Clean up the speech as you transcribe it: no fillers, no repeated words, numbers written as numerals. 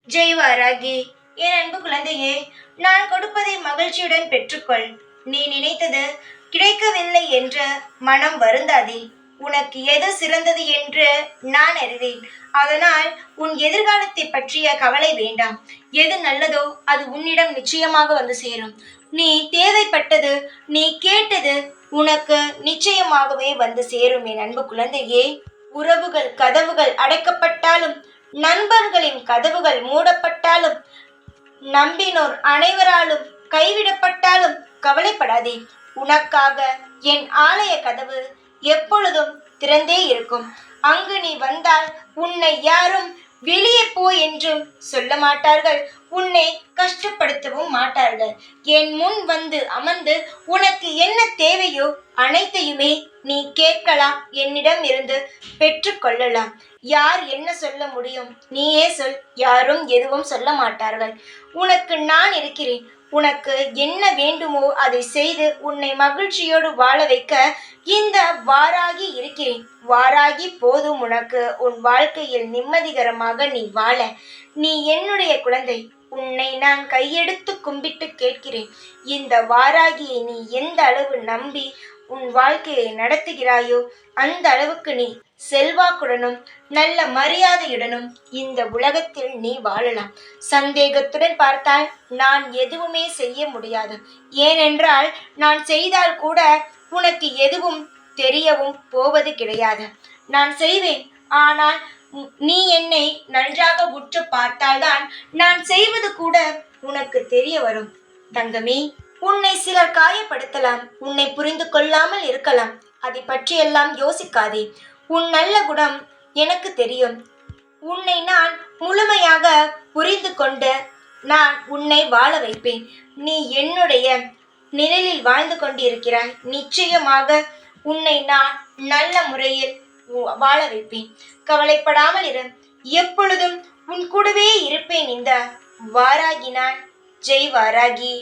ஜெய் வாராகி. என் அன்பு குழந்தையே, நான் கொடுப்பதை மகிழ்ச்சியுடன் பெற்றுக்கொள். நீ நினைத்தது கிடைக்கவில்லை என்று மனம் வருந்தாதே. உனக்கு எது சிறந்தது என்று நான் அறிவேன். அதனால் உன் எதிர்காலத்தை பற்றிய கவலை வேண்டாம். எது நல்லதோ அது உன்னிடம் நிச்சயமாக வந்து சேரும். நீ தேவைப்பட்டது, நீ கேட்டது உனக்கு நிச்சயமாகவே வந்து சேரும். என் அன்பு குழந்தையே, உறவுகள் கதவுகள் அடைக்கப்பட்டாலும், நண்பர்களின் கதவுகள் மூடப்பட்டாலும், நம்பினோர் அனைவராலும் கைவிடப்பட்டாலும் கவலைப்படாதே. உனக்காக என் ஆலய கதவு எப்பொழுதும் திறந்தே இருக்கும். அங்கு நீ வந்தால் உன்னை யாரும் வெளியே போ என்றும் சொல்ல மாட்டார்கள். உன்னை கஷ்டப்படுத்தவும் மாட்டார்கள். என் முன் வந்து அமர்ந்து உனக்கு என்ன தேவையோ அனைத்தையுமே நீ கேட்கலாம். என்னிடம் இருந்து பெற்றுக்கொள்ளலாம். யார் என்ன சொல்ல முடியும்? நீயே சொல். யாரும் எதுவும் சொல்ல மாட்டார்கள். உனக்கு நான் இருக்கிறேன். உனக்கு என்ன வேண்டுமோ அதை செய்து உன்னை மகிழ்ச்சியோடு வாழ வைக்க இந்த வாராகி இருக்கிறேன். வாராகி போதும் உனக்கு உன் வாழ்க்கையில் நிம்மதிகரமாக நீ வாழ. நீ என்னுடைய குழந்தை. உன்னை நான் கையெடுத்து கும்பிட்டு கேட்கிறேன். இந்த வாராகியை நீ எந்த அளவு நம்பி உன் வாழ்க்கையை நடத்துகிறாயோ அந்த அளவுக்கு நீ செல்வாக்குடனும் நல்ல மரியாதையுடனும் இந்த உலகத்தில் நீ வாழலாம். சந்தேகத்துடன் பார்த்தால் நான் எதுவுமே செய்ய முடியாது. ஏனென்றால் நான் செய்தால் கூட உனக்கு எதுவும் தெரியவும் போவது கிடையாது. நான் செய்வேன். ஆனால் நீ என்னை நன்றாக உற்று பார்த்தால்தான் நான் செய்வது கூட உனக்கு தெரிய வரும். தங்கமே, உன்னை சிலர் காயப்படுத்தலாம். உன்னை புரிந்து கொள்ளாமல் இருக்கலாம். அதை பற்றியெல்லாம் யோசிக்காதே. உன் நல்ல குணம் எனக்கு தெரியும். உன்னை நான் முழுமையாக புரிந்து கொண்டு நான் உன்னை வாழ வைப்பேன். நீ என்னுடைய நிழலில் வாழ்ந்து கொண்டிருக்கிறாய். நிச்சயமாக உன்னை நான் நல்ல முறையில் வாழ வைப்பேன். கவலைப்படாமல் இரு. எப்பொழுதும் உன் கூடவே இருப்பேன். இந்த வாராகி நான். ஜெய் வாராகி.